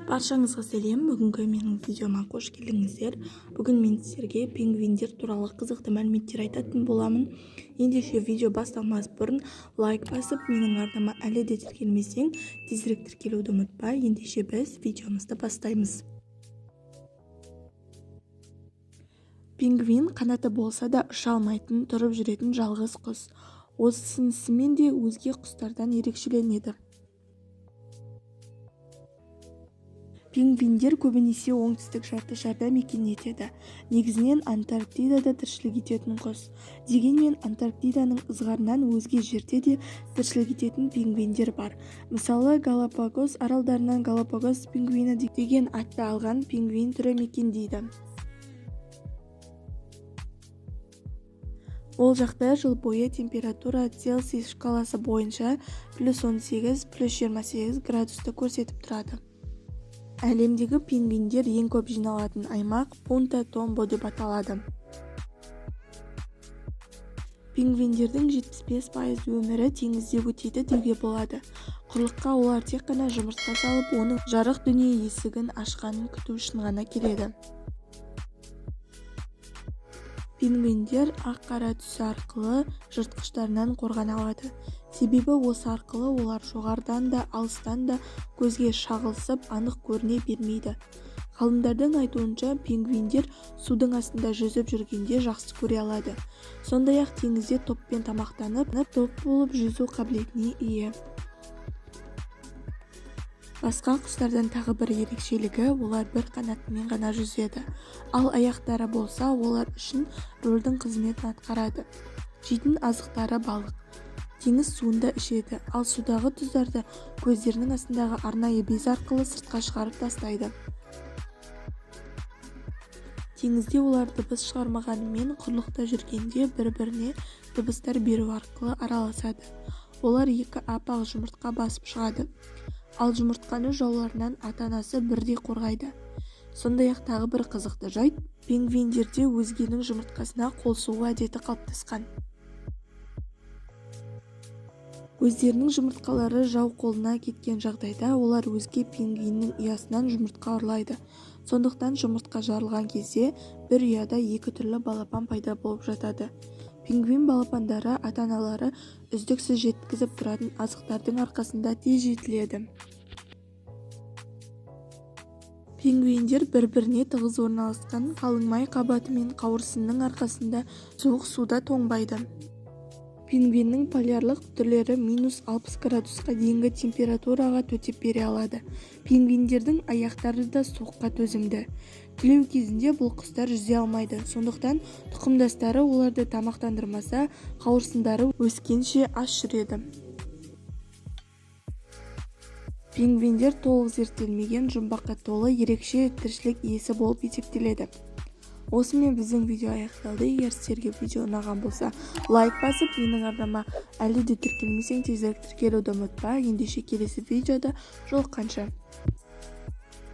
Баршаңызға сәлем. Бүгінгі менің видеома қош келдіңіздер. Бүгін мен сіздерге пингвиндер туралы қызықты мәліметтер айтатын боламын. Ендеше видео басталмас бұрын лайк басып, менің арнама әлі де тіркелмесең, тезірек тіркелуді ұмытпа. Ендеше біз видеомызды бастаймыз. Пингвин қанаты болса да ұша алмайтын, тұрып жүретін жалғыз құс. Осысымен де өзге құстардан ерекшеленеді. Пингвиндер көбінесе оңтүстік жарты шарда мекен етеді. Негізінен Антарктидада тіршілік ететін құс. Дегенмен Антарктиданың ызғарынан өзге жерде де тіршілік ететін пингвиндер бар. Мысалы, Галапагос аралдарынан Галапагос пингвині деген атты алған пингвин түрі мекендейді. Ол жақта жыл бойы температура Цельсий шкаласы бойынша +18, +28 градусты көрсетіп тұрады. Әлемдегі пингвиндер ең көп жиналатын аймақ Пунта Томбо деп аталады. Пингвиндердің 75% өмірі теңізде өтеді деуге болады. Құрлыққа олар тек қана жұмыртқа салып, оның жарық дүние есігін ашқанын күту үшін ғана келеді. Пингвиндер ақ-қара түсі арқылы жыртқыштарынан қорғана алады. Себебі осы арқылы олар жоғарыдан да алыстан да көзге шағылысып анық көріне бермейді. Ғалымдардың айтуынша пингвиндер судың астында жүзіп жүргенде жақсы көре алады. Сондай-ақ теңізде топпен тамақтанып, топ болып жүзу қабілетіне ие. Басқа құстардан тағы бір ерекшелігі, олар бір қанатымен ғана жүзеді. Ал аяқтары болса, олар үшін рөлдің қызметін атқарады. Жейтін азықтары балық. Теңіз суында ішеді, ал судағы тұздарды көздерінің астындағы арнайы без арқылы сыртқа шығарып тастайды. Теңізде олар дыбыс шығармағанымен, құрлықта жүргенде бір-біріне дыбыстар беру арқылы араласады. Олар екі аппақ жұмыртқа басып шығады. Ал жұмыртқаны жауларынан ата-анасы бірдей қорғайды. Сондай-ақ тағы бір қызықты жайт, пингвиндерде өзгенің жұмыртқасына қол сұғу әдеті қалыптасқан. Өздерінің жұмыртқалары жау қолына кеткен жағдайда, олар өзге пингвиннің ұясынан жұмыртқа ұрлайды. Сондықтан жұмыртқа жарылған кезде бір ұяда екі түрлі балапан пайда болып жатады. Пингвин балапандары ата-аналары үздіксіз жеткізіп тұратын азықтардың арқасында тез жетіледі. Пингвиндер бір-біріне тығыз орналасқан қалың май қабаты мен қауырсынның арқасында суық суда тоңбайды. Пингвиннің полярлық түрлері -60 градусқа дейінгі температураға төтеп бере алады. Пингвиндердің аяқтары да суыққа төзімді. Түлеу кезінде бұл құстар жүзе алмайды. Сондықтан тұқымдастары оларды тамақтандырмаса, қауырсындары өскенше аш жүреді. Пингвиндер толық зерттелмеген жұмбаққа толы ерекше тіршілік иесі болып есептеледі. Осымен біздің видео аяқталды. Егер сіздерге видео ұнаған болса, лайк басып, менің арнама әлі де тіркелмесең, тезірек тіркелуді ұмытпа. Ендеше келесі видеода жолыққанша.